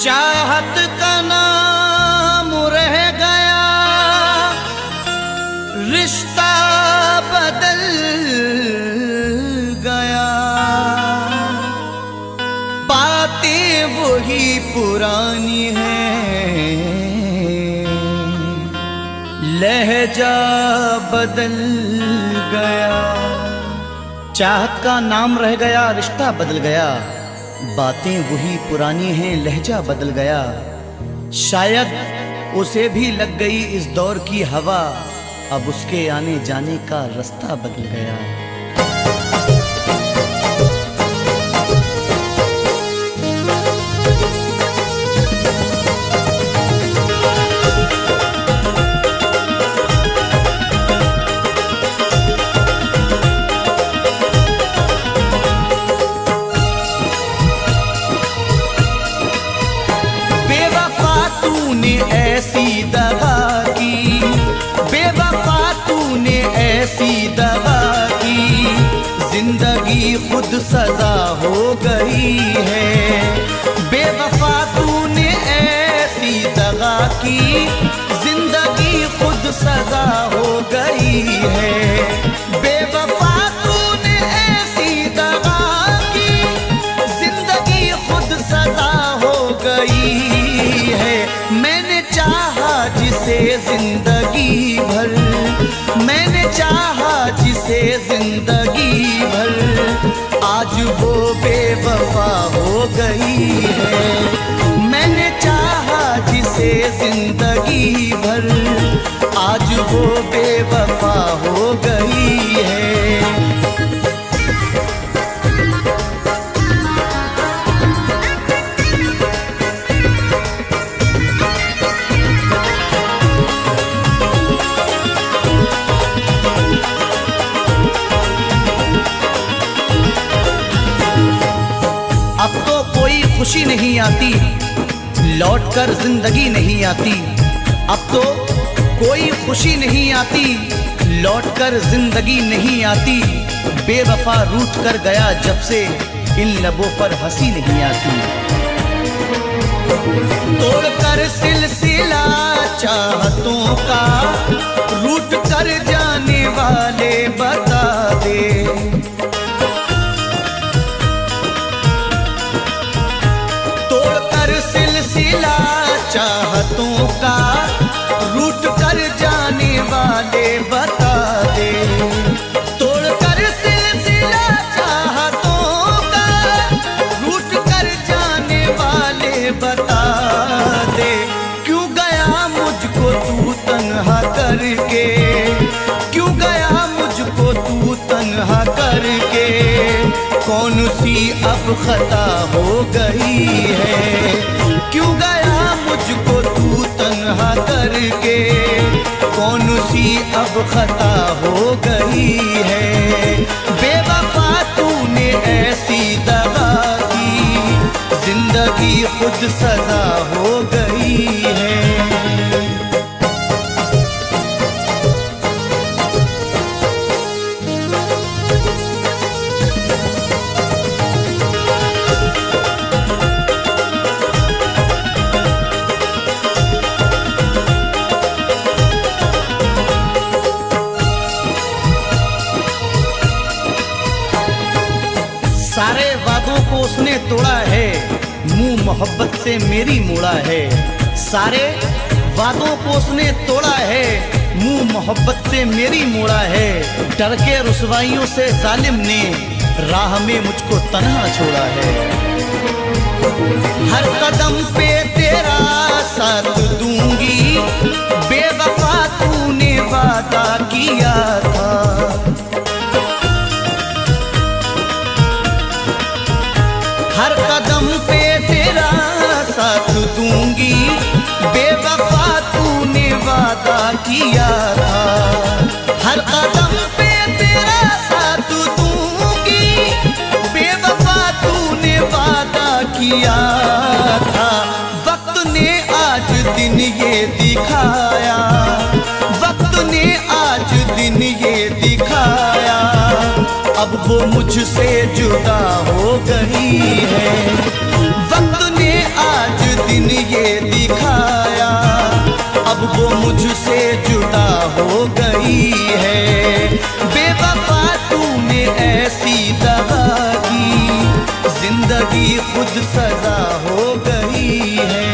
चाहत का नाम रह गया, रिश्ता बदल गया, बातें वही पुरानी हैं, लहजा बदल गया। चाहत का नाम रह गया, रिश्ता बदल गया, बातें वही पुरानी हैं, लहजा बदल गया। शायद उसे भी लग गई इस दौर की हवा, अब उसके आने जाने का रास्ता बदल गया। ऐसी दगा की, बेवफा तूने ऐसी दगा की, जिंदगी खुद सजा हो गई है। बेवफा तूने ऐसी दगा की, जिंदगी खुद सजा हो गई है। बेवफा तूने ऐसी दगा की, जिंदगी खुद सजा हो गई है। मैंने चाहा जिसे जिंदगी भर, मैंने चाहा जिसे जिंदगी भर, आज वो बेवफा हो गई है। मैंने चाहा जिसे जिंदगी भर, आज वो बेवफा हो गई है। अब तो कोई खुशी नहीं आती, लौटकर जिंदगी नहीं आती। अब तो कोई खुशी नहीं आती, लौटकर जिंदगी नहीं आती। बेवफा रूठ कर गया जब से, इन लबों पर हंसी नहीं आती। तोड़कर सिलसिला चाहतों का, रूठ कर जाने वाले बता दे। सिलसिला चाहतों का, रूठ कर जाने वाले बता दे। तोड़कर सिलसिला चाहतों का, रूठ कर जाने वाले बता दे। क्यों गया मुझको तू तन्हा करके, क्यों गया मुझको तू तन्हा करके, कौन सी अब खता हो गई है। क्यों गया मुझको तू तन्हा करके, कौन सी अब खता हो गई है। बेवफा तूने ऐसी दगा की, जिंदगी खुद सजा हो गई है। सारे वादों को उसने तोड़ा है, मुंह मोहब्बत से मेरी मोड़ा है। सारे वादों को उसने तोड़ा है, मुंह मोहब्बत से मेरी मोड़ा है। डर के रुसवाइयों से जालिम ने राह में मुझको तन्हा छोड़ा है। हर कदम पे तेरा साथ दूंगी, बेवफा तूने वादा किया था। हर कदम पे तेरा साथ दूंगी, बेवफा तूने वादा किया था। हर कदम पे तेरा साथ दूंगी, अब वो मुझसे जुदा हो गई है। वक्त ने आज दिन ये दिखाया, अब वो मुझसे जुदा हो गई है। बेवफा तूने ऐसी दगा की, जिंदगी खुद सजा हो गई है।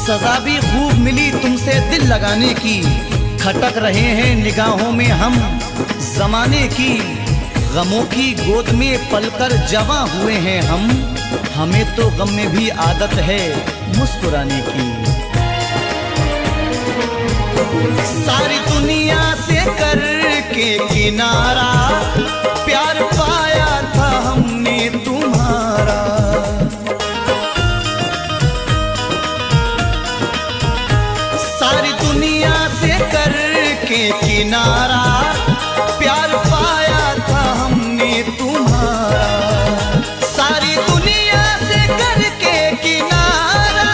सजा भी खूब मिली तुमसे दिल लगाने की, खटक रहे हैं निगाहों में हम जमाने की। गमों की गोद में पलकर जवां हुए हैं हम, हमें तो गम में भी आदत है मुस्कुराने की। सारी दुनिया से करके किनारा, प्यार पाया था हमने तुम्हारा। सारी दुनिया से करके किनारा, प्यार पाया था हमने तुम्हारा। सारी दुनिया से करके किनारा,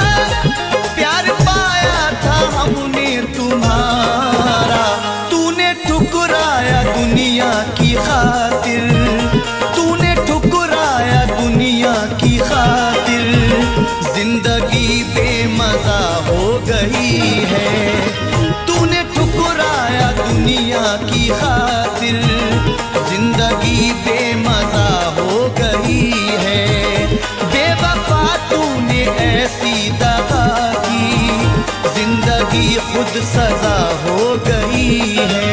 प्यार पाया था हमने तुम्हारा। तूने ठुकराया दुनिया की खातिर, तूने ठुकराया दुनिया की खातिर। जिंदगी बेमजा हो गई है, तूने ठुकराया दुनिया की खातिर। जिंदगी बेमजा हो गई है। बेवफा तूने ऐसी दगा की, जिंदगी खुद सजा हो गई है।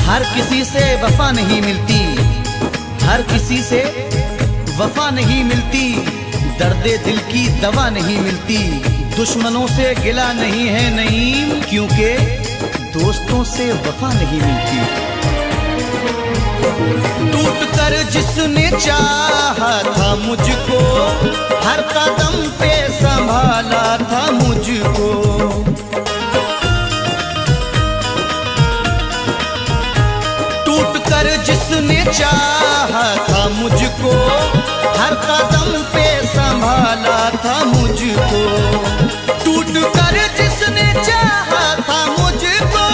हर किसी से वफा नहीं मिलती, हर किसी से वफा नहीं मिलती। दर्दे दिल की दवा नहीं मिलती। दुश्मनों से गिला नहीं है नईम, क्योंकि दोस्तों से वफा नहीं मिलती। टूट कर जिसने चाहा था मुझको, हर कदम पे संभाला था मुझको। जिसने चाहा था मुझको, हर कदम पे संभाला था मुझको। टूट कर जिसने चाहा था मुझको,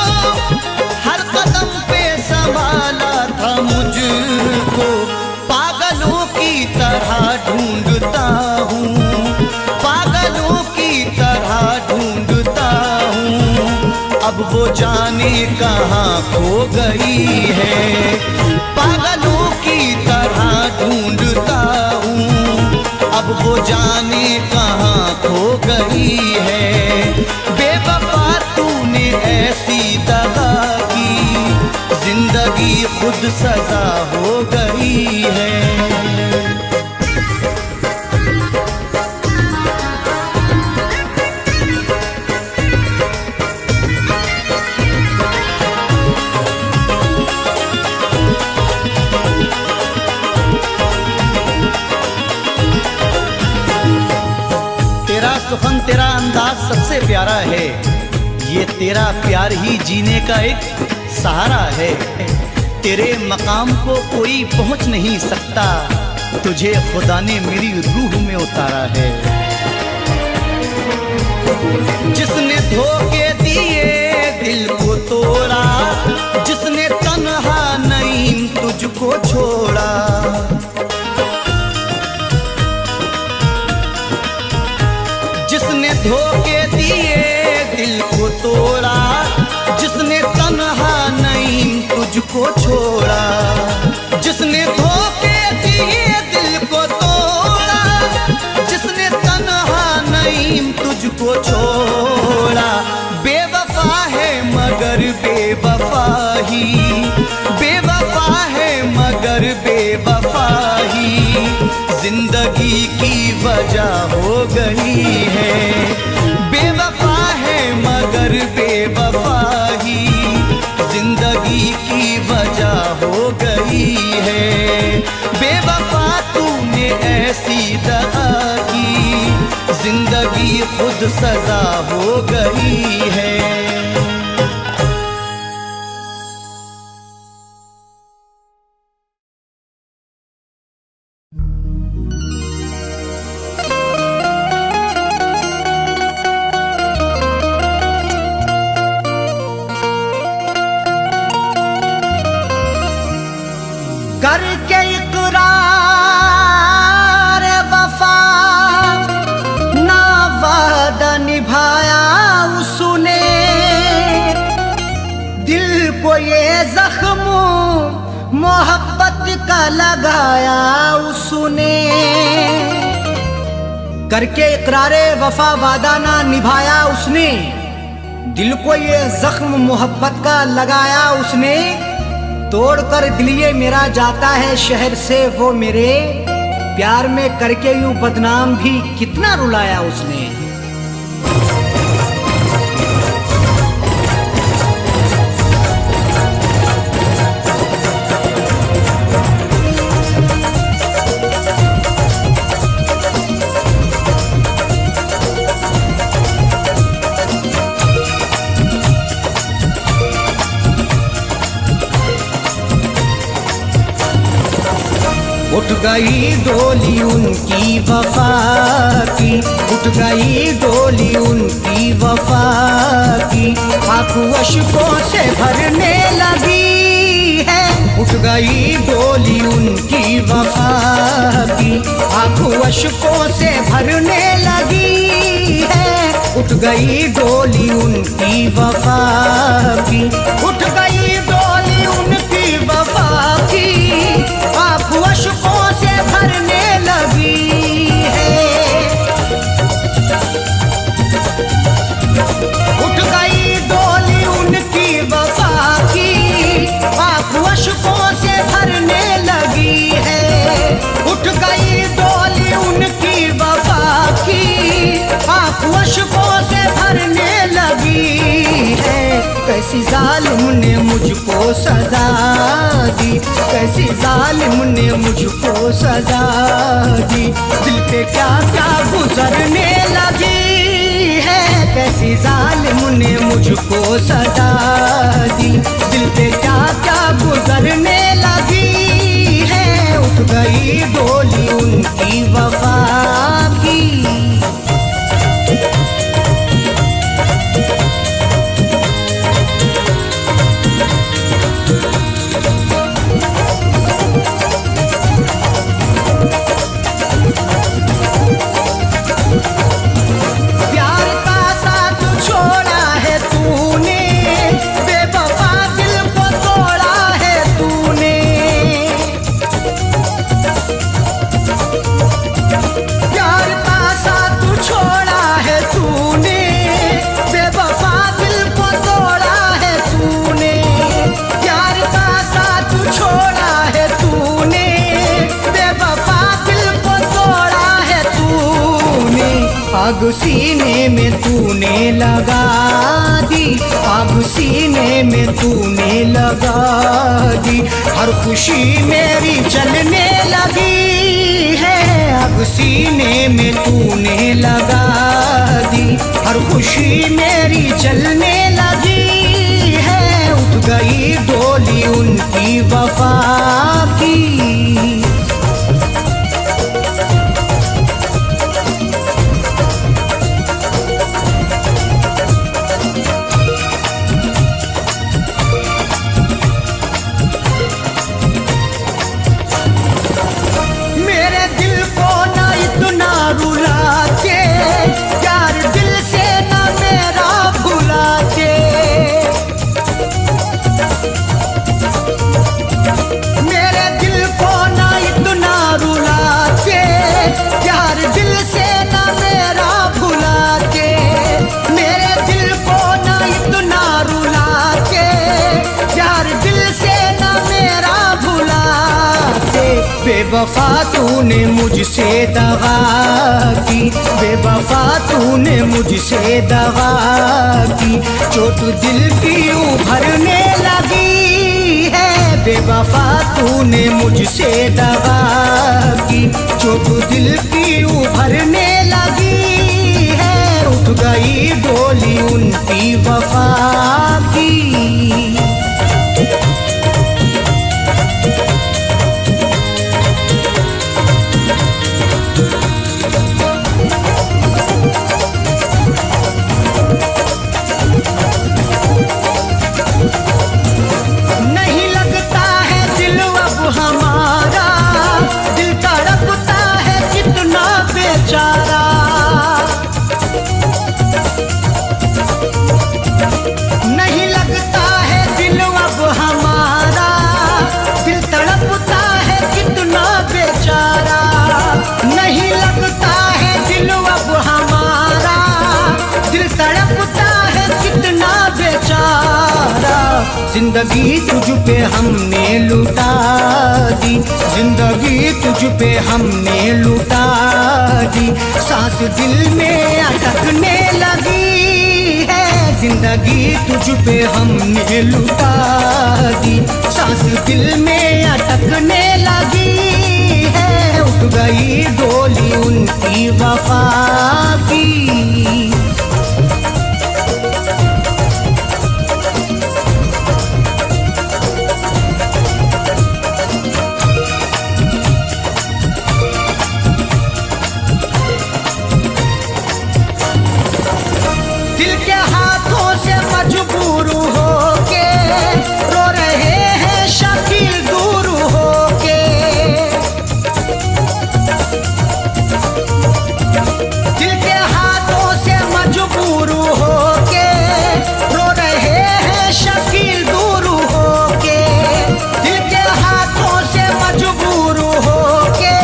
हर कदम पे संभाला था मुझको। पागलों की तरह ढूंढता हूँ, पागलों की तरह ढूंढता हूँ। अब वो जाने कहाँ खो गई है। पागलों की तरह ढूंढता हूँ, अब वो जाने कहाँ खो गई है। बेवफा तूने ऐसी दगा की, जिंदगी खुद सजा हो गई है। सुखन तेरा अंदाज सबसे प्यारा है, ये तेरा प्यार ही जीने का एक सहारा है। तेरे मकाम को कोई पहुंच नहीं सकता, तुझे खुदा ने मेरी रूह में उतारा है। जिसने धोखे दिए दिल को तोड़ा, जिसने तन्हा नईम तुझको छोड़ा। जिसने धोखे दिए दिल को तोड़ा, जिसने तन्हा नईम तुझको छोड़ा। जिसने धोखे दिए दिल को तोड़ा, जिसने तन्हा नईम तुझको छोड़ा। बेवफा है मगर बेवफा ही, बेवफा है मगर बेवफा ही। जिंदगी की वजह हो गई है। बेवफा है मगर बेवफा ही जिंदगी की वजह हो गई है। बेवफा तूने ऐसी दगा की जिंदगी खुद सजा हो गई है। करके इकरार वफा ना वादा निभाया उसने, दिल को ये जख्म मोहब्बत का लगाया उसने। करके इकरार वफा वादा ना निभाया उसने, दिल को ये जख्म मोहब्बत का लगाया उसने। तोड़कर दिल ये मेरा जाता है शहर से वो मेरे, प्यार में करके यूं बदनाम भी कितना रुलाया उसने। उठ गई डोली उनकी वफा की, उठ गई डोली उनकी वफा की, आंखों अश्कों से भरने लगी है। उठ गई डोली उनकी वफा की, आंखों अश्कों से भरने लगी है। उठ गई डोली उनकी वफा की, उठ गई डोली उनकी वफा की, आंखों अश्कों से भरने लगी है। उठ गई डोली उनकी वफा की, आंखों अश्कों से भरने लगी है। उठ गई डोली उनकी वफा की, आंखों अश्कों से भरने लगी है। कैसी जालिम ने मुझको सजा दी, कैसी जालिम ने मुझको सजा दी, दिल पे क्या क्या गुजरने लगी है। कैसी जालिम ने मुझको सजा दी, दिल पे क्या क्या गुजरने लगी है। उठ गई डोली उनकी वफा की। प्यार का साथ छोड़ा है तूने, बेवफा दिल को तोड़ा है तूने। प्यार का साथ छोड़ा है तूने, बेवफा दिल को तोड़ा है तूने। प्यार का साथ छोड़ा है तूने, बेवफा दिल को तोड़ा है तूने। आग सीने में तूने लगा दी, आग सीने में तूने लगा दी, हर खुशी मेरी जलने लगी है। आग सीने में तूने लगा दी, हर खुशी मेरी जलने लगी है। उठ गई डोली उनकी वफा की। मेरे दिल को ना इतना रुला के, प्यार दिल से ना मेरा भुला बेवफा तूने मुझसे दगा की, बेवफा तूने मुझसे दगा की, चोट दिल की उभरने लगी है। बेवफा तूने मुझसे दगा की, चोट दिल की उभरने लगी है। उठ गई डोली उनकी वफा की। नहीं लगता है दिल अब हमारा, दिल तड़पता है कितना बेचारा। नहीं लगता है दिल अब हमारा, दिल तड़पता है कितना बेचारा। नहीं लगता है दिल अब हमारा, दिल तड़पता है कितना बेचारा। जिंदगी तुझ पे हमने लुटा दी, जिंदगी तुझ पे हमने लुटा दी, सांस दिल में अटकने लगी है। जिंदगी तुझ पे हमने लुटा दी, सांस दिल में अटकने लगी है। उठ गई डोली उनकी वफा की। दिल के हाथों से मजबूर होके रो रहे हैं शकील दूर होके। दिल के हाथों से मजबूर होके रो रहे हैं शकील दूर होके। दिल के हाथों से मजबूर होके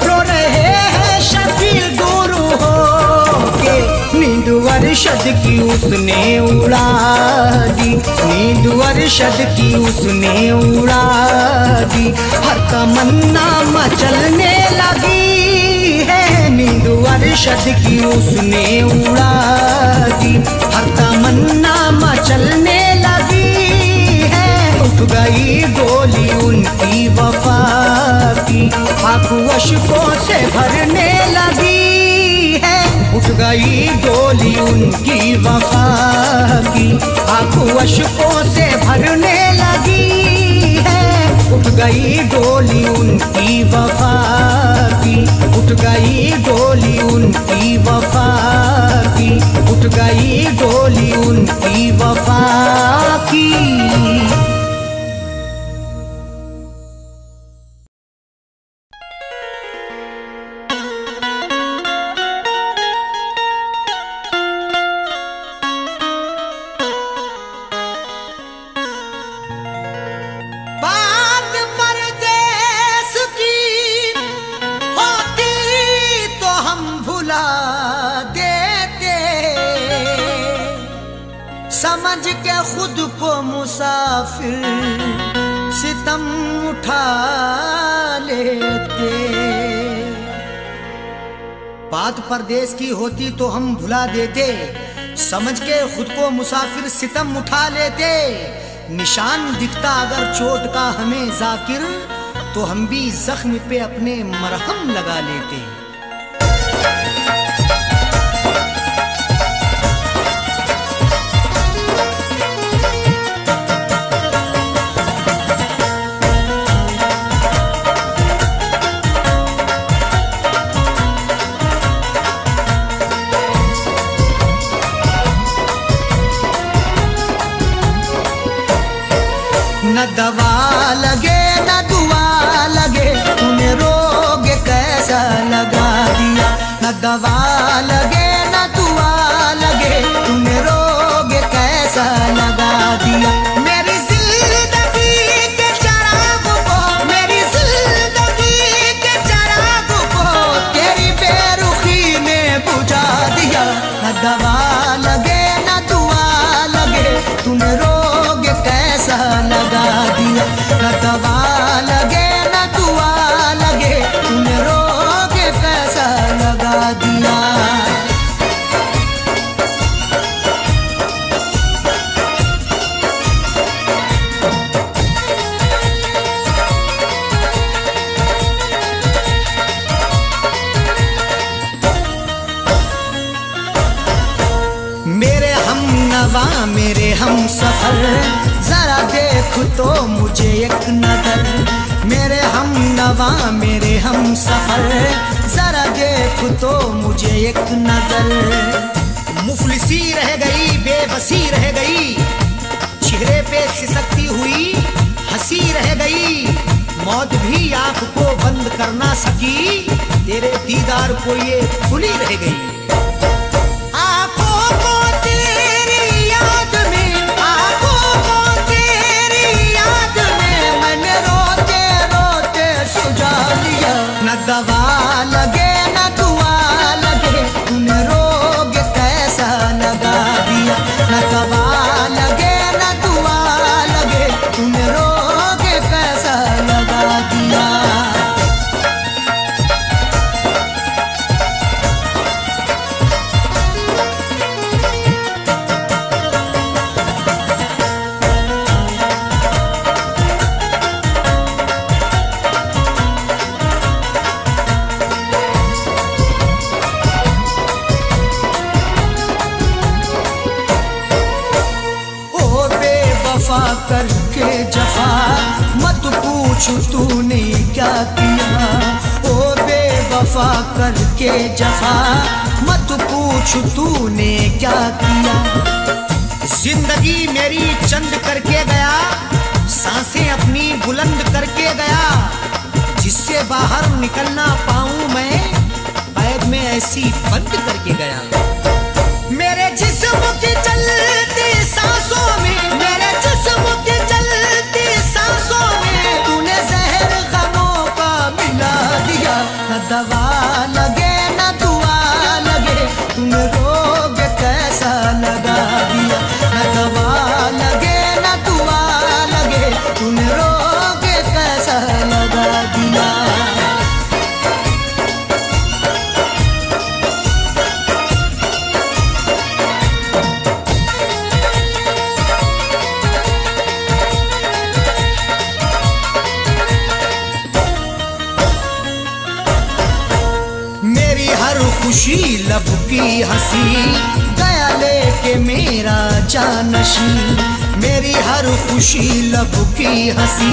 रो रहे हैं शकील दूर होके। नींद अरशद की उसने उड़ा दी, नींद अरशद की उसने उड़ा दी, हर तमन्ना मचलने लगी है। नींद अरशद की उसने उड़ा दी, हर तमन्ना मचलने लगी है। उठ गई डोली उनकी वफा की, आंखों अश्कों से भरने लगी है। उठ गई डोली उनकी वफा की, आंखों अश्कों से भरने लगी है। उठ गई डोली उनकी वफा की, उठ गई डोली उनकी वफा की, उठ गई डोली उनकी वफा की। बात परदेस की होती तो हम भुला देते, समझ के खुद को मुसाफिर सितम उठा लेते। बात परदेस की होती तो हम भुला देते, समझ के खुद को मुसाफिर सितम उठा लेते। निशान दिखता अगर चोट का हमें जाकिर, तो हम भी जख्म पे अपने मरहम लगा लेते। न दवा लगे न दुआ लगे, तूने रोग कैसा लगा दिया। न दवा लगे न दुआ लगे, तूने रोग कैसा लगा दिया। मेरी जिंदगी के चराग को, मेरी जिंदगी के चराग को तेरी बेरुखी ने बुझा दिया। न दवा लगे न दुआ लगे, तूने रोग कैसा लगा दिया। न दवा लगे न दुआ लगे, मेरे हम सफर, जरा देख तो मुझे एक नजर। मेरे हम नवा मेरे हम सफर, जरा देख तो मुझे एक नजर। मुफलिसी रह गई, बेबसी रह गई, चेहरे पे सिसकती हुई हंसी रह गई। मौत भी आंख को बंद कर ना सकी, तेरे दीदार को ये खुली रह गई। आंखों को तेरी याद में, आंखों को तेरी याद में, मैंने रोते रोते सुझा लिया। न दवा लगे न दुआ लगे, तूने रोग कैसा लगा दिया। न दवा लगे न दुआ लगे, तूने रोग कैसा लगा दिया। करके जफा मत पूछ तूने क्या किया। ओ बेवफा करके जफा मत पूछ तूने क्या किया। जिंदगी मेरी चंद करके गया, सांसें अपनी बुलंद करके गया। जिससे बाहर निकलना पाऊं मैं, पैद में ऐसी बंद करके गया। मेरे जिस्म की चलती सांसों में, मेरे जिस्म की चलती सांसों में, तूने जहर गमों का मिला दिया। न दवा लगे न दुआ लगे, तूने रोग कैसा लगा दिया। न दवा लगे न दुआ लगे, तूने रोग कैसा लगा दिया। खुशी लब की हंसी गया लेके मेरा जानशी। मेरी हर खुशी लब की हंसी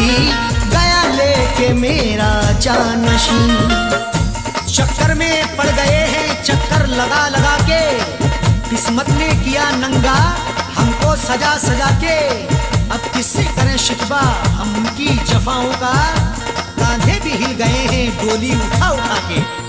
गया लेके मेरा जानशी। चक्कर में पड़ गए हैं चक्कर लगा लगा के, किस्मत ने किया नंगा हमको सजा सजा के। अब किससे करें शिकवा हम उनकी जफाओं का, कांधे भी हिल गए हैं डोली उठा उठा के।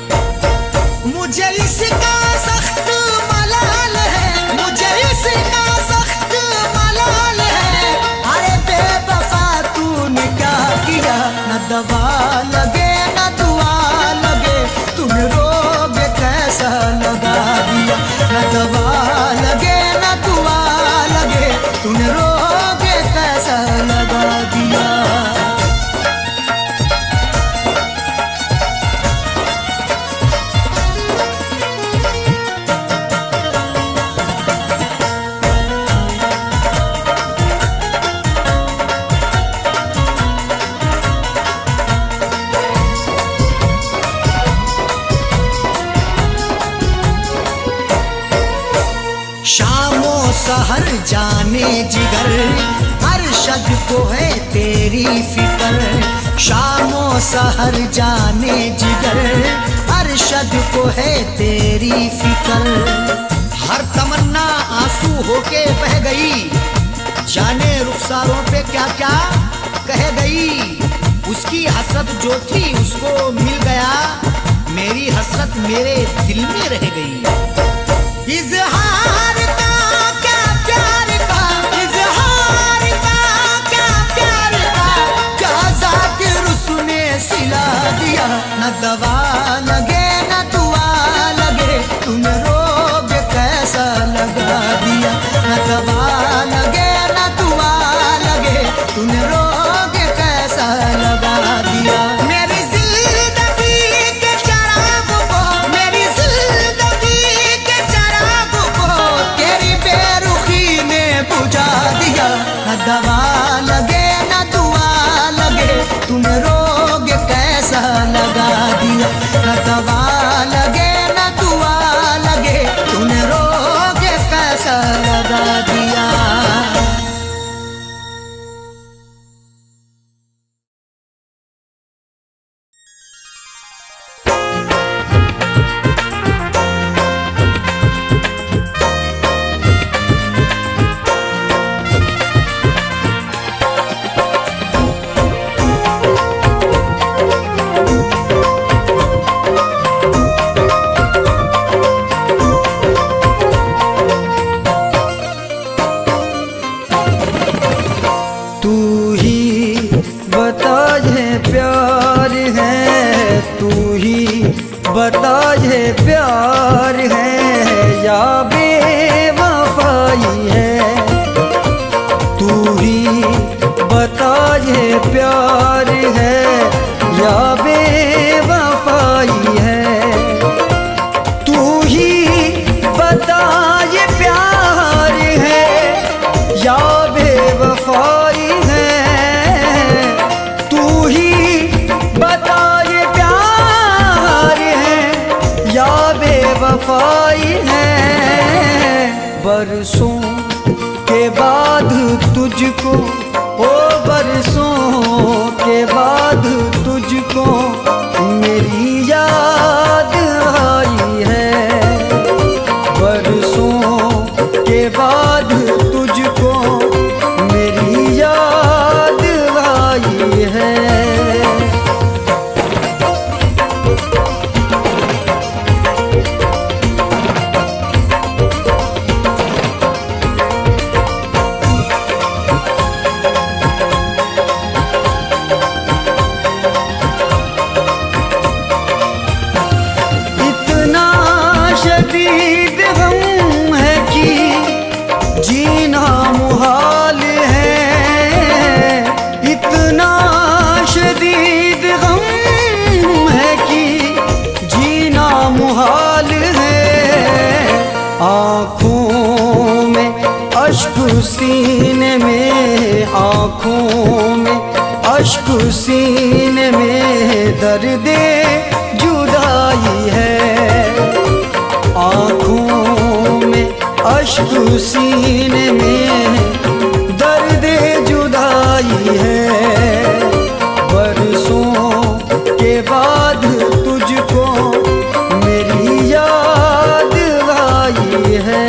मुझे इसका सख्त मलाल है, मुझे इसका सख्त मलाल है। अरे बेवफा तूने क्या किया। न दवा लगे न दुआ लगे, तूने रोग कैसा लगा दिया। न दवा लगे न दुआ लगे, तूने रोग कैसा लगा दिया। शामो सहर जाने जिगर, अरशद को है तेरी फिक्र। शामो सहर जाने जिगर, अरशद को है तेरी फिक्र। हर तमन्ना आंसू होके बह गई, जाने रुखसारों पे क्या क्या कह गई। उसकी हसरत जो थी उसको मिल गया, मेरी हसरत मेरे दिल में रह गई। इज़हार का क्या प्यार का, इज़हार का क्या प्यार का, क्या ज़ाकिर उसने सिला दिया। न दवा लगे न दुआ लगे, तूने रोग कैसा लगा दिया। न दवा लगे न दुआ लगे, तूने रोग कैसा लगा दिया। मेरी जिंदगी के चराग को, मेरी जिंदगी के चराग को तेरी बेरुखी ने बुझा दिया। न दवा लगे न दुआ लगे, तूने रोग कैसा लगा दिया। बता ये प्यार है या बेवफाई है, तू ही बता ये प्यार है या बेवफाई है, तू ही बता ये प्यार है या बेवफाई है, तू ही बता ये प्यार है या बेवफाई है। बरसों के बाद तुझको, ओ बरसों के बाद तुझको मेरी याद आई है, बरसों के बाद तुझको मेरी याद आई है। शदीद गम है कि जीना मुहाल है, इतना शदीद गम है कि जीना मुहाल है, आँखों में अश्क सीने में, आँखों में अश्क सीने में दर्द जुदाई है, आँखों में अश्क सीने में दर्द जुदाई है, बरसों के बाद तुझको मेरी याद आई है।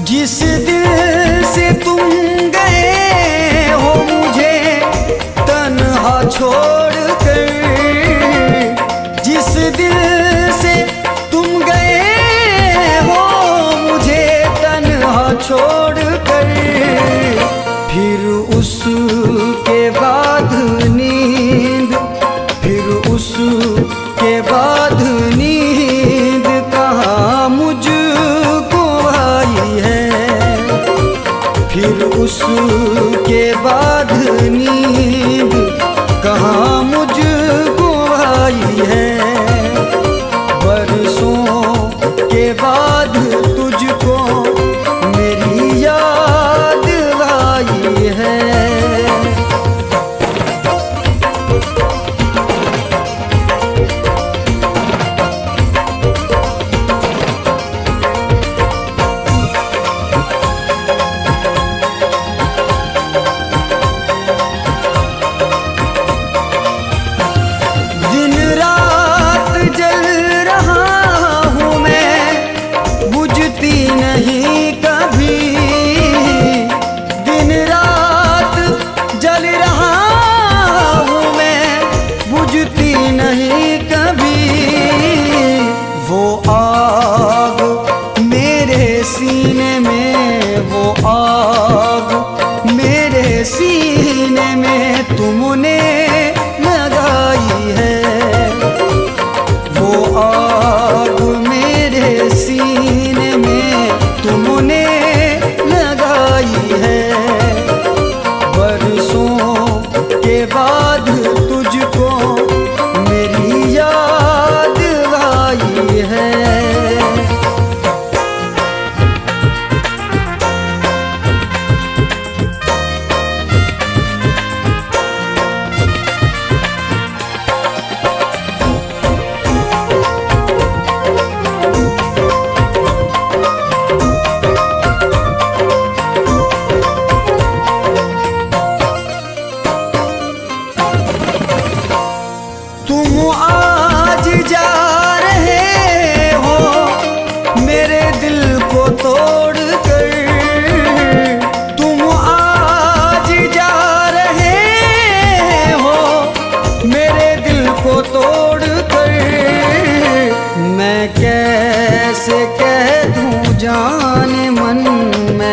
जिस दिल से तुम गए हो मुझे तन्हा छोड़ कर, जिस दिल से तुम गए हो मुझे तन्हा छोड़ कर, फिर उसके बाद नींद, फिर उसके बाद नींद कहाँ मुझको आई है, फिर उसके बाद नींद कहाँ मुझको आई है, बरसों के बाद तुझको मेरी याद आई है।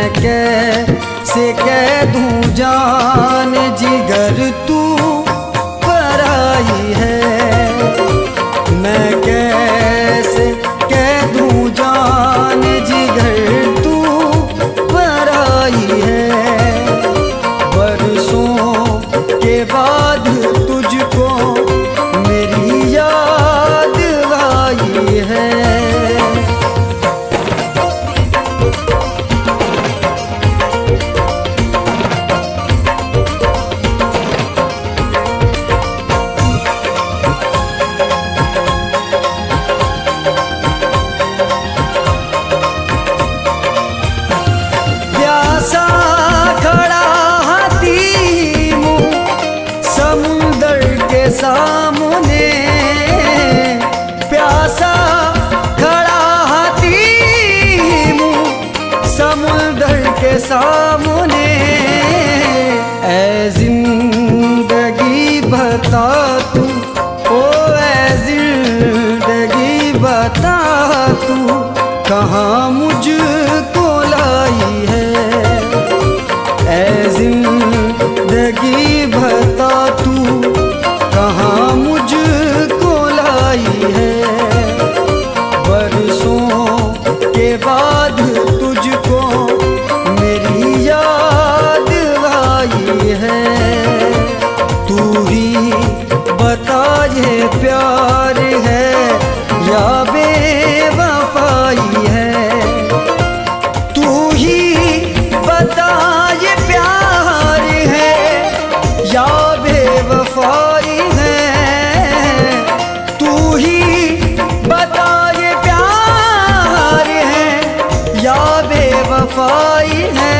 मैं कैसे कह दूं जान जिगर तू पराई है। मैं कैसे कह दूं जान जिगर तू पराई है। बरसों के बाद तुझको मेरी याद आई है। प्यासा खड़ा हाथी मुँह समुंदर के सामने। प्यासा खड़ा हाथी मुँह समुंदर के सामने। ऐ जिंदगी बता तू, ओ ऐ जिंदगी बता तू कहाँ मुझको लाई है। ऐ जिंदगी बता तू कहाँ मुझको लाई है। बरसों के बाद तुझको मेरी याद आई है। तू ही बता ये प्यार है या बेवफाई है। तू ही बता ये प्यार है या बेवफाई है। तू ही बता ये प्यार है या बेवफाई है।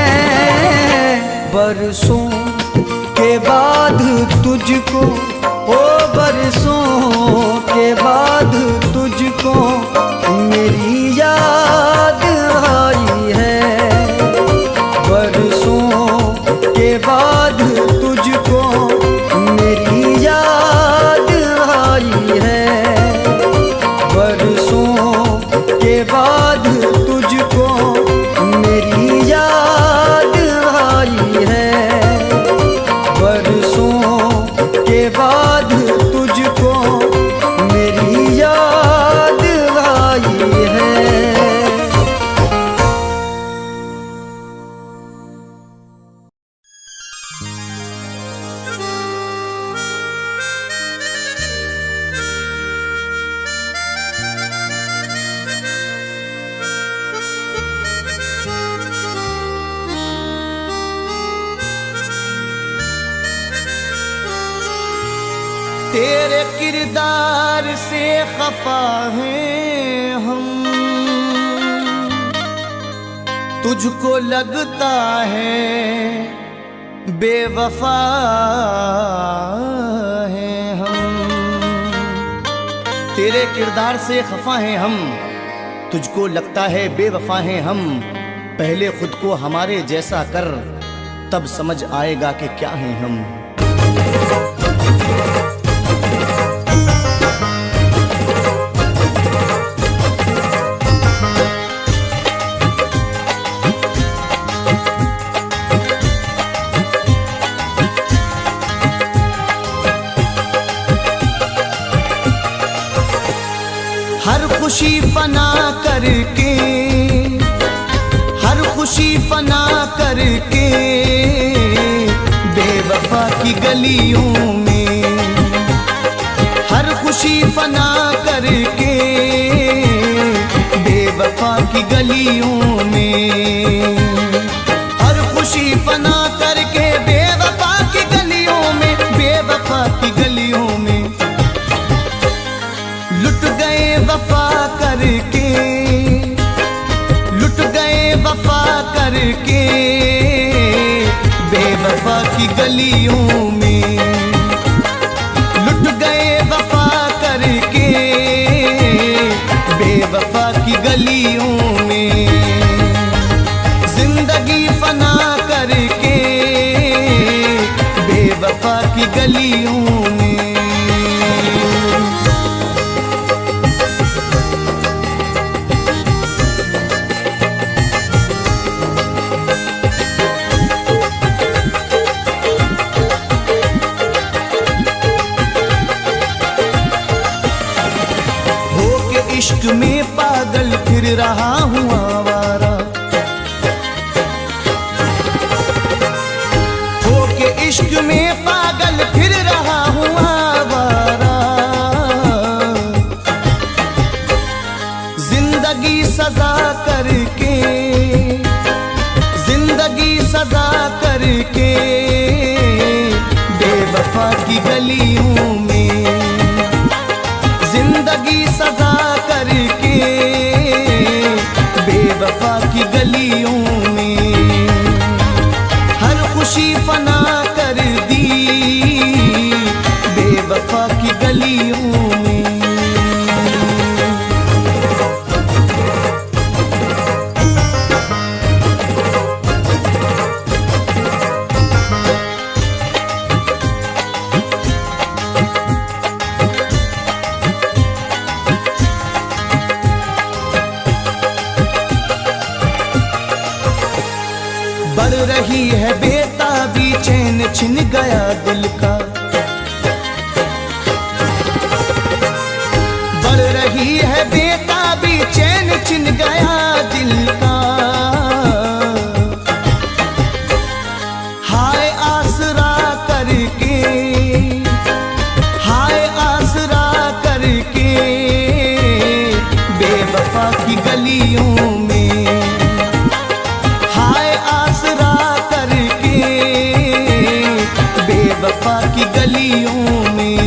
बरसों के बाद तुझको, ओ बरसों के बाद तुझको मेरी याद आई है। बरसों के बाद तुझको मेरी याद आई है। बरसों के बाद तुझको मेरी याद आई है। बरसों के बाद तुझको मेरी याद आई है। तेरे किरदार से खफा हैं हम। तुझको लगता है बेवफा हैं हम। तेरे किरदार से खफा हैं हम, तुझको लगता है बेवफा हैं हम। पहले खुद को हमारे जैसा कर, तब समझ आएगा कि क्या हैं हम। हर खुशी फना करके, हर खुशी फना करके बेवफा की गलियों में। हर खुशी फना करके बेवफा की गलियों में। हर खुशी फना करके बेवफा की गलियों में, बेवफा की गलियों में। लुट गए वफा करके, लुट गए वफा करके बेवफा की गलियों में। लुट गए वफा करके बेवफा की गलियों में। जिंदगी फना करके बेवफा की गलियों में। सजा करके बेवफा की गलियों में, जिंदगी सजा करके बेवफा की गलियों में, हर खुशी फना कर दी बेवफा की गलियों में। बढ़ रही है बेताबी, चैन छिन गया दिल का, बढ़ रही है बेताबी, चैन छिन गया दिल का। हाय आसरा करके, हाय आसरा करके बेवफा की गलियों में, हाय आसरा करके बेवफा की गलियों में,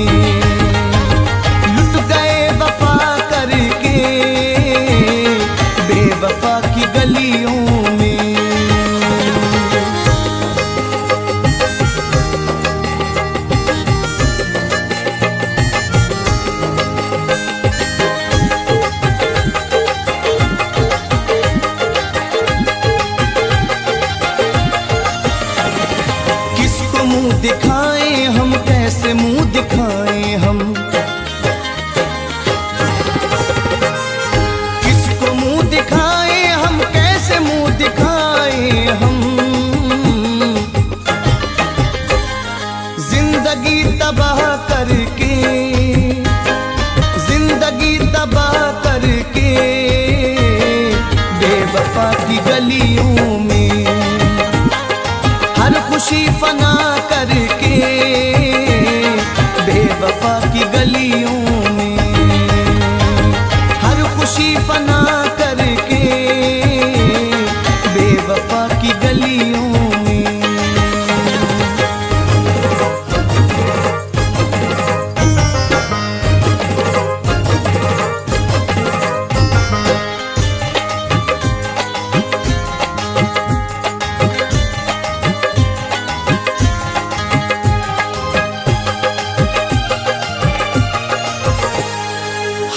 लुट गए वफा करके बेवफा की गलियों में। मुंह दिखाएं हम, कैसे मुंह दिखाएं हम, किसको मुंह दिखाएं हम, कैसे मुंह दिखाएं हम। जिंदगी तबाह करके, जिंदगी तबाह करके बेवफा की गलियों में, हर खुशी फना करके बेवफा की गलियों में, हर खुशी फना करके बेवफा की गलियों में।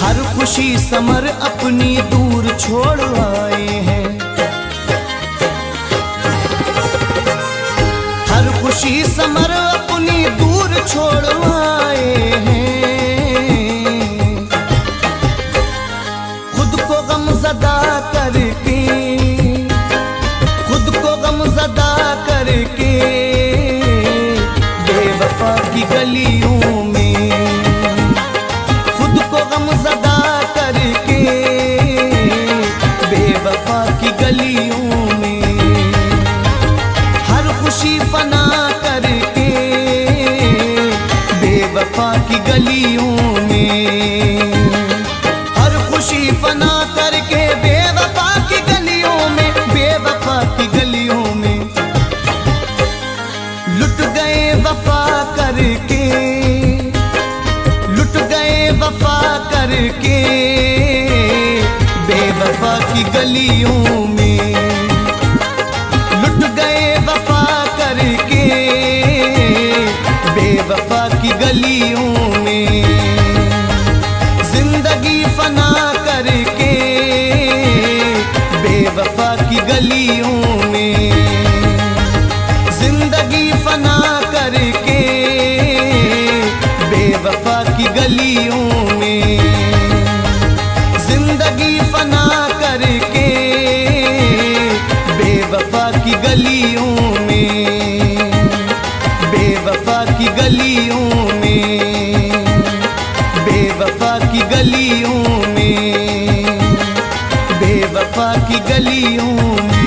हर खुशी समर अपनी दूर छोड़ आए हैं, हर खुशी समर अपनी दूर छोड़ आए हैं। खुद को गमज़दा करके, खुद को गमज़दा करके बेवफा की गलियों में, खुद को गमज़दा करके बेवफा की गलियों में, हर खुशी फना करके बेवफा की गलियों में, हर खुशी फना करके बेवफा की गलियों में, बेवफा की गलियों में लुट गए वफा करके, लुट गए वफा करके बेवफा की गलियों में, लुट गए वफा करके बेवफा की गलियों में। जिंदगी फना करके बेवफा की गलियों में, जिंदगी फना करके बेवफा की गलियों में, जिंदगी फना करके बेवफा की गलियों में, बेवफा की गलियों में, बेवफा की गलियों में, बेवफा की गलियों में।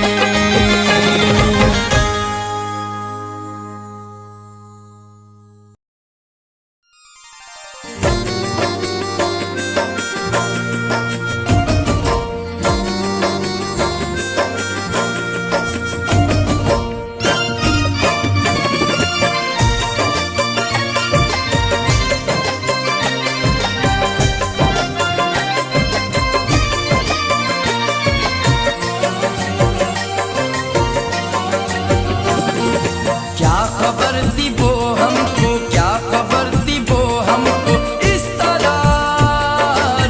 खबर थी वो हमको, क्या खबर थी वो हमको इस तरह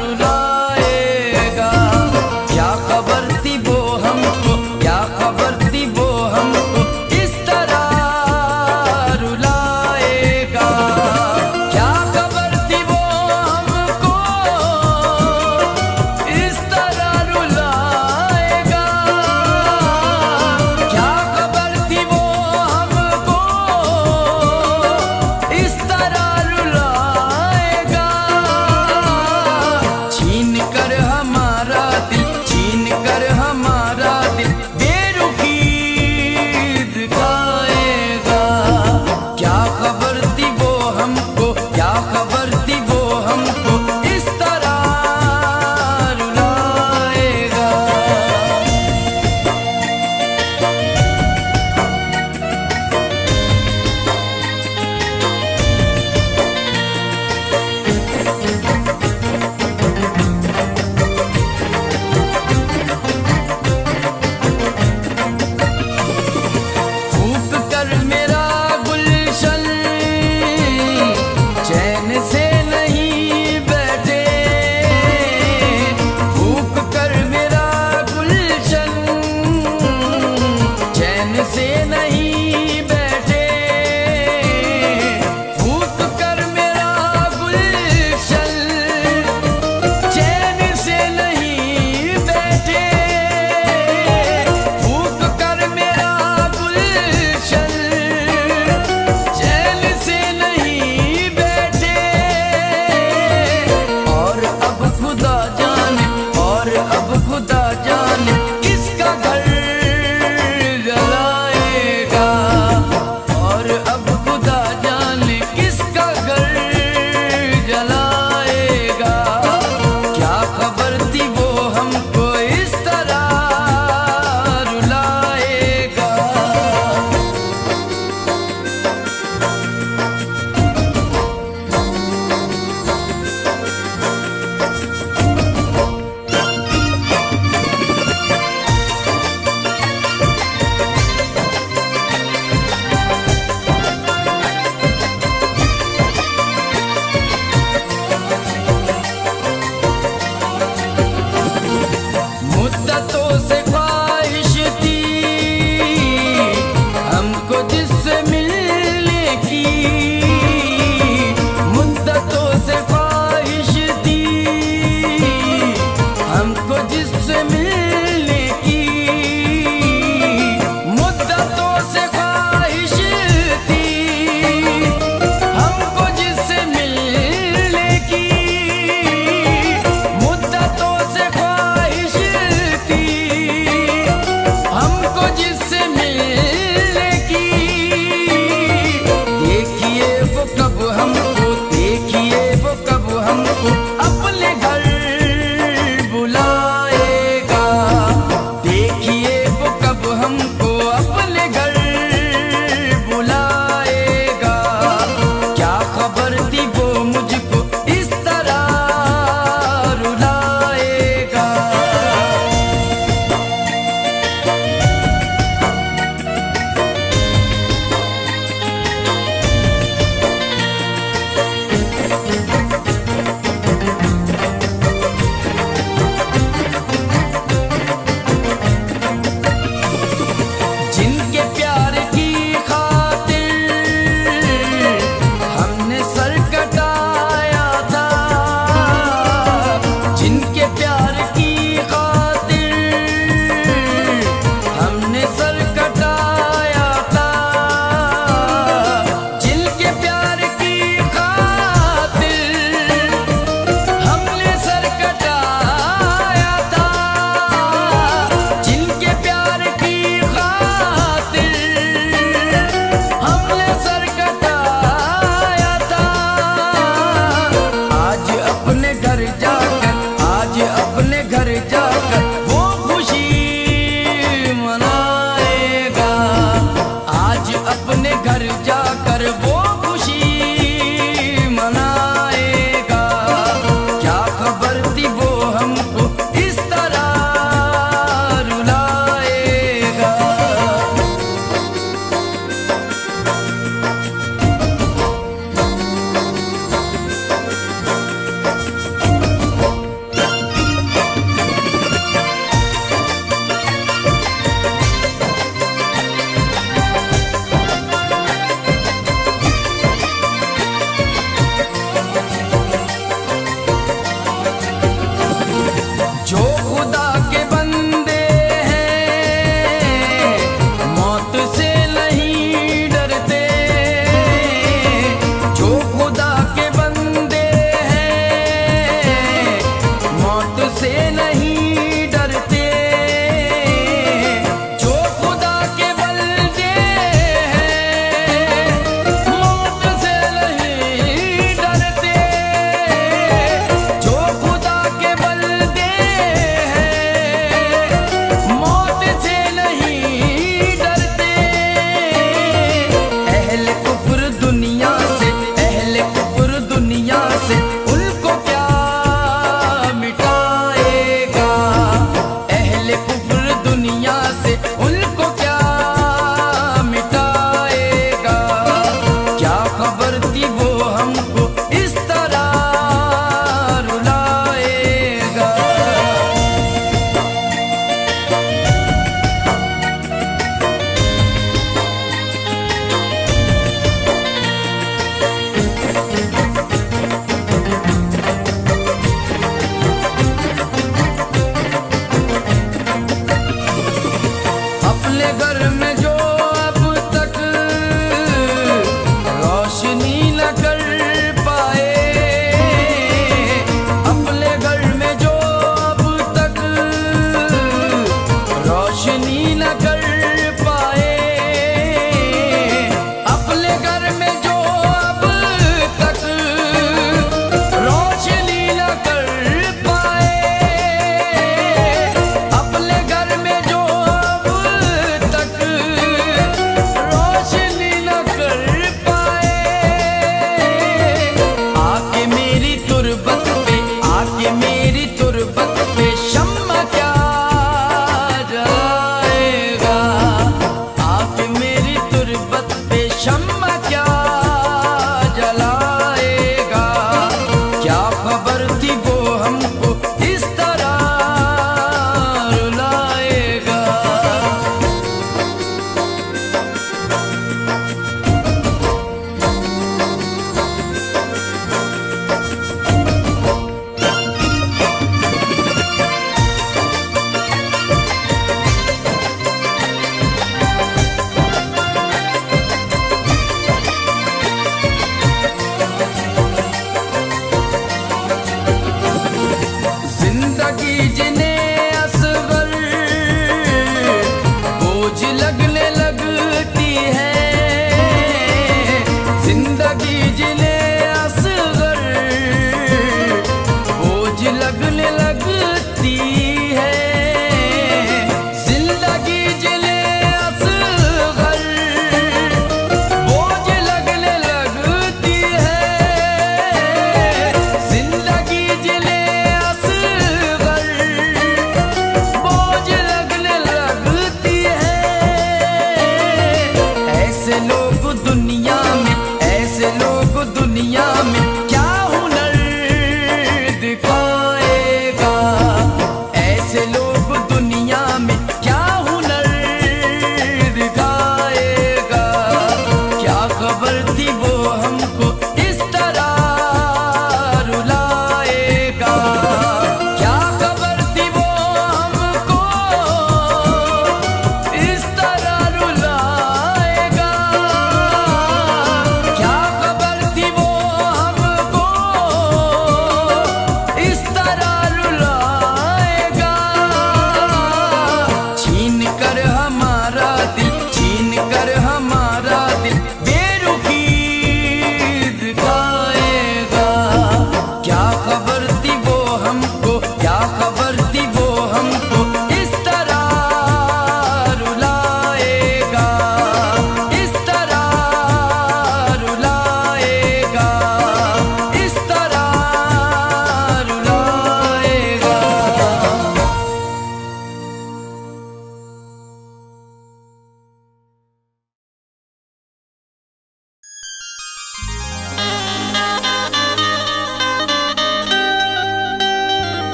रुलाएगा। क्या खबर थी वो हमको, क्या खबर थी वो हमको इस तरह रुलाएगा। क्या खबर थी वो हमको इस तरह रुलाएगा। क्या खबर थी वो हमको इस तरह रुलाएगा। छीन कर हमारा दिल, छीन कर हमारा दिल बेरुखी दिखाएगा। क्या खबर थी वो हमको, क्या खबर थी वो हमको इस तरह रुलाएगा। फूंक कर मेरा गुलशन चैन से नहीं बैठे। फूंक कर मेरा गुलशन चैन से नहीं बैठे। फूंक कर मेरा गुलशन चैन से नहीं बैठे। फूंक कर मेरा गुलशन चैन से नहीं बैठे। और अब खुदा जाने, और अब खुदा जाने किसका घर जलाएगा।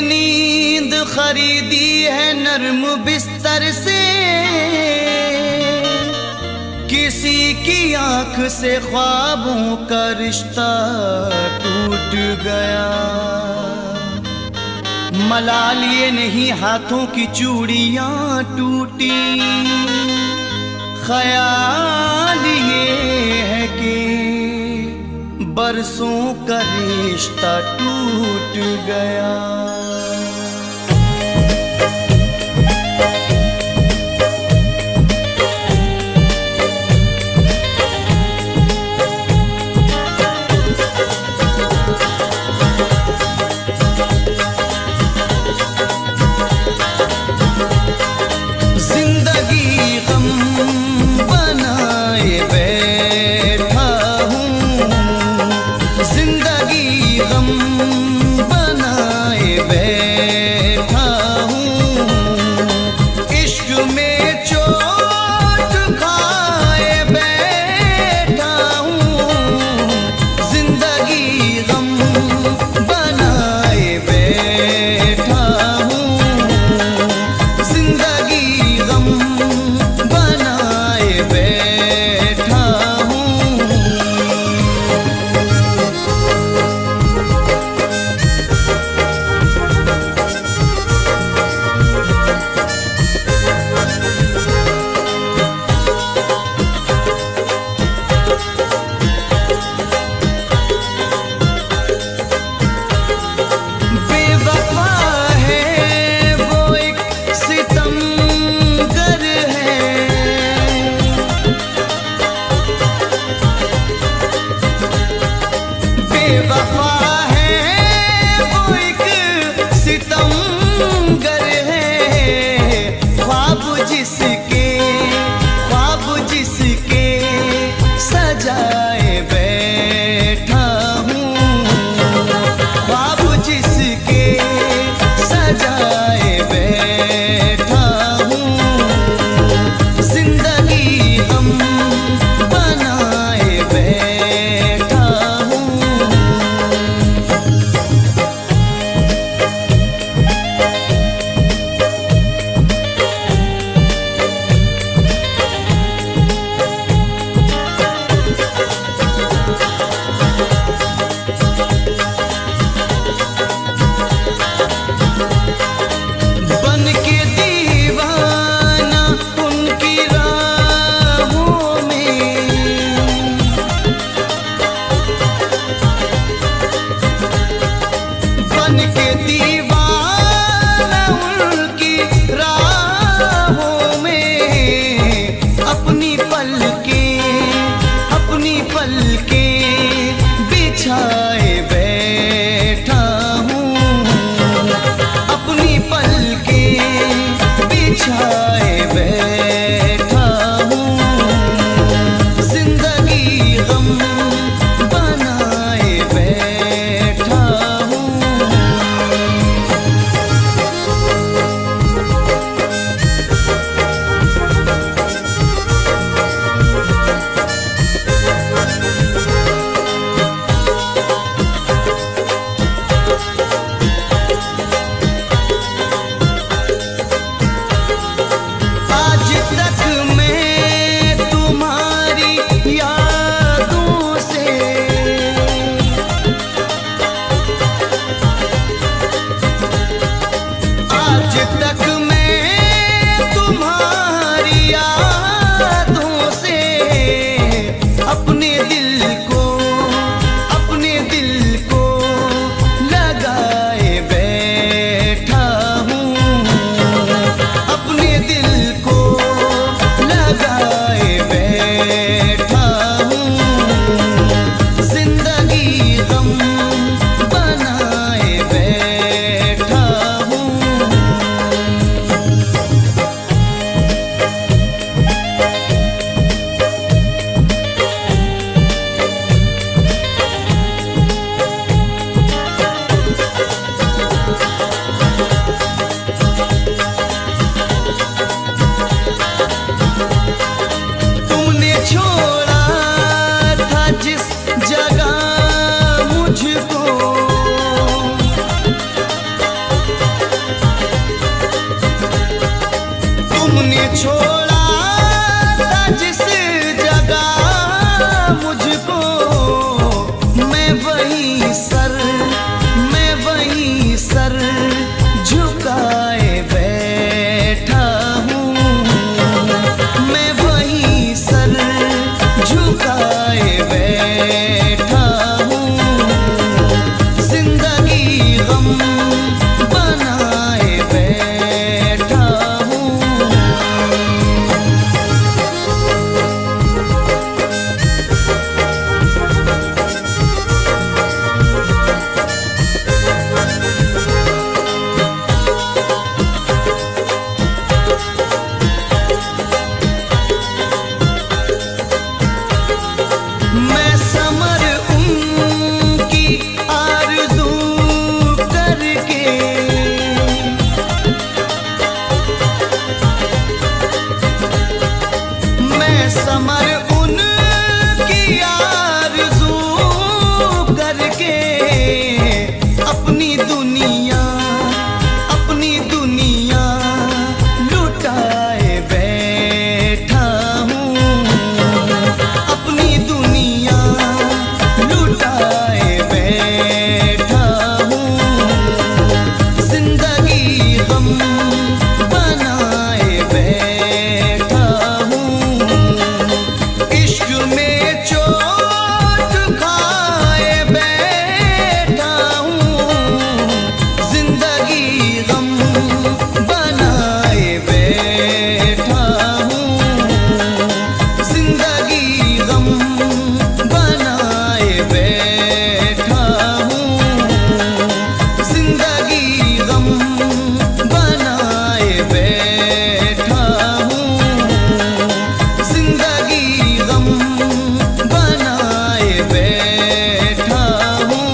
नींद खरीदी है नर्म बिस्तर से, किसी की आंख से ख्वाबों का रिश्ता टूट गया। मलाल ये नहीं हाथों की चूड़ियां टूटी, ख्याल ये है कि बरसों का रिश्ता टूट गया। तुमने छोड़ा था जिस जगह मुझको, मैं वही सर झुकाए बैठा हूँ, मैं वही सर झुकाए बैठा हूँ, जिंदगी गम बनाए बैठा हूँ। मैं समर उनकी आरज़ू करके, मैं समर उनकी आरज़ू करके अपनी दुनिया लुटाए बैठा हूँ, अपनी दुनिया लुटाए बैठा हूँ, जिंदगी गम बनाए बैठा हूँ, इश्क में चोट खाए बैठा हूँ, जिंदगी गम बनाए बैठा हूँ, जिंदगी गम बनाए बैठा हूँ, जिंदगी गम बनाए बैठा हूँ, जिंदगी गम बनाए बैठा हूँ।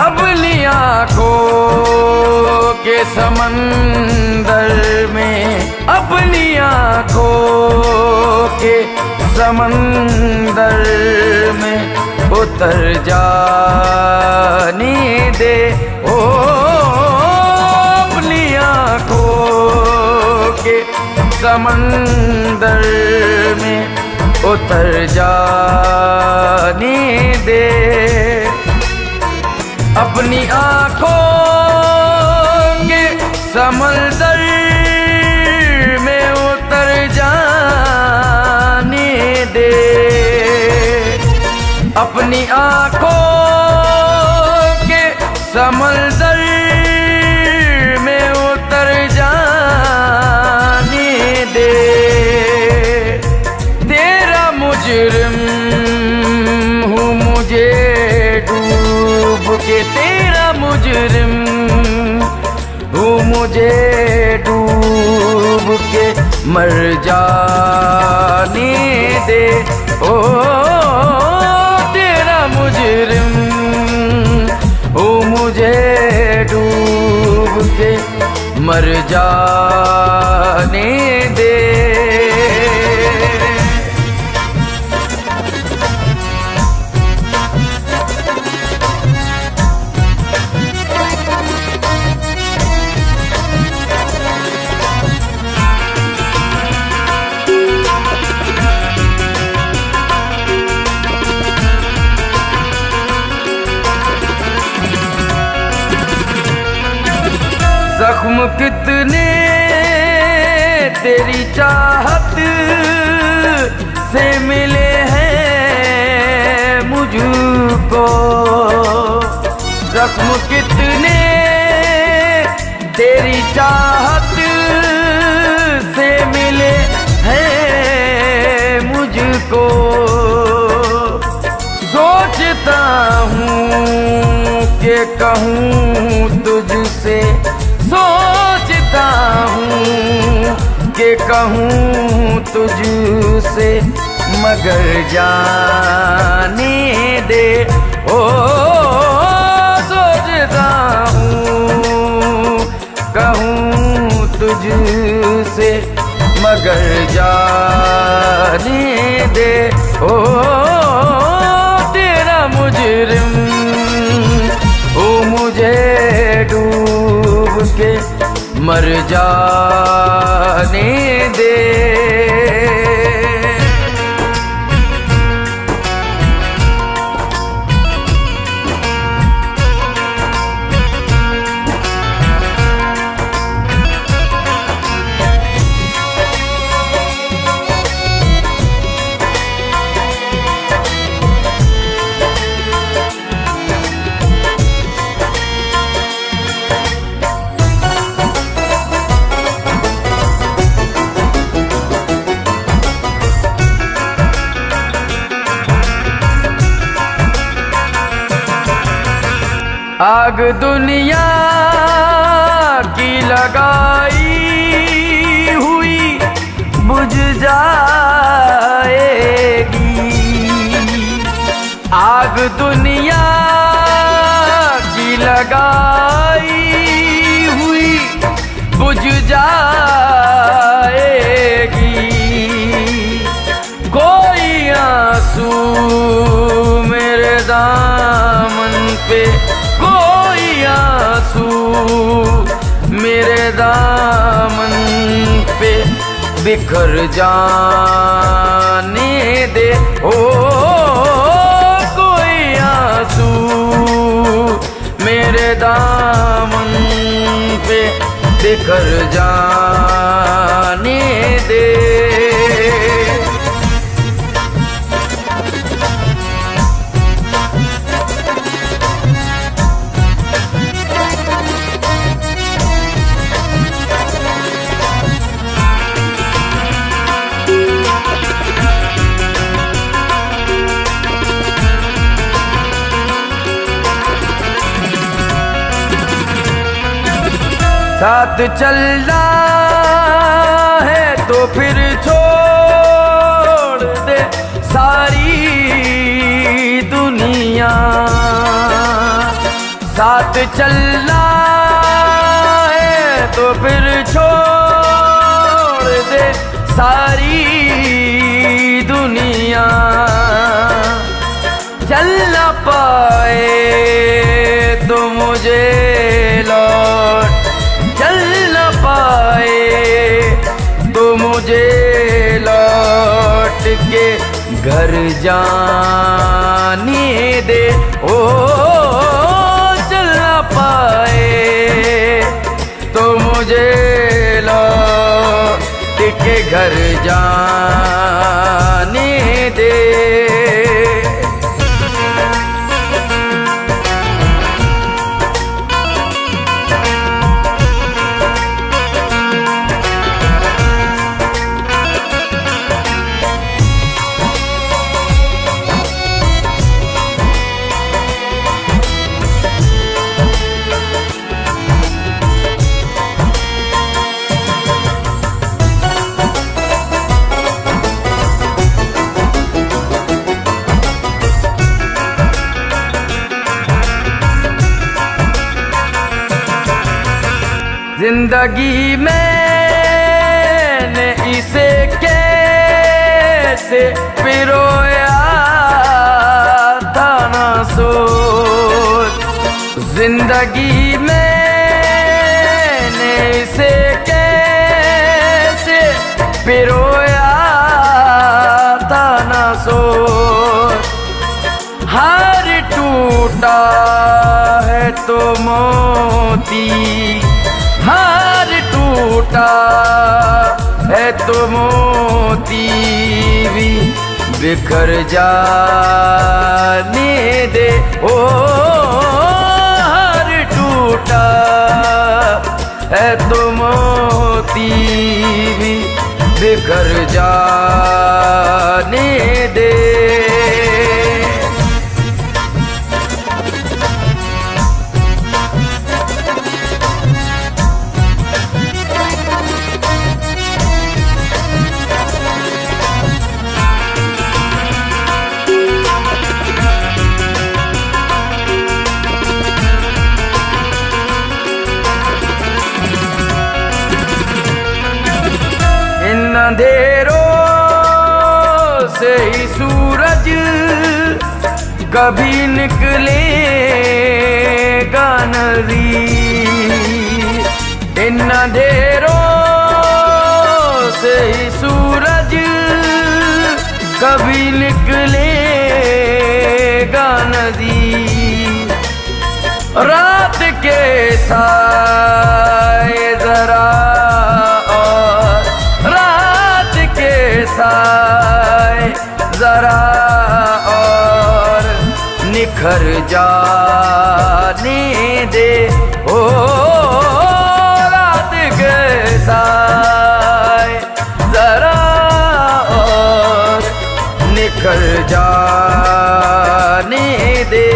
अपनी आँखों के समंदर में, अपनी आँखों के समंदर में उतर जाने दे, ओ अपनी आँखों के समंदर में उतर जाने दे, अपनी आँखों के समंदर में उतर जाने दे, अपनी आँखों के समंदर में उतर जाने दे, तेरा मुजरिम हूँ मुझे डूब के, तेरा मुजरिम हूँ मुझे डूब के मर जाने दे, ओ तेरा मुजरिम हूँ मुझे डूब के मर जाने दे। जख्म कितने तेरी चाहत से मिले हैं मुझको, जख्म कितने तेरी चाहत से मिले कहूँ तुझसे सोचता हूँ कि कहूँ तुझसे मगर जाने दे। ओ सोचता हूँ कहूँ तुझसे मगर जाने दे। ओ तेरा मुजरिम ओ मुझे डूब के मर जाने दे। आग दुनिया की लगाई हुई बुझ जाएगी। आग दुनिया की लगाई हुई बुझ जाएगी। कोई आंसू मेरे दामन पे, कोई आंसू मेरे दामन पे बिखर जाने दे। ओ कोई आंसू मेरे दामन पे बिखर जाने दे। साथ चलना है तो फिर छोड़ दे सारी दुनिया। साथ चलना है तो फिर छोड़ दे सारी दुनिया। चल ना पाए तो मुझे लौट, चल न पाए तो मुझे लौट के घर जाने दे। ओ चल न पाए तो मुझे लौट के घर जाने दे। जिंदगी मैंने इसे कैसे पिरोया था ना सोच। जिंदगी मैंने इसे कैसे पिरोया था ना सोच। हार टूटा है तो मोती, हार टूटा है तो मोती भी बिखर जाने दे। ओ हार टूटा है तो मोती भी बिखर जाने दे। अंधेरों से ही सूरज कभी निकलेगा नज़ीर। इन अंधेरों से ही सूरज कभी निकलेगा नज़ीर। रात के साए जरा और रात के साए जरा और निखर जाने दे ओ रात के साए जरा और निखर जाने दे।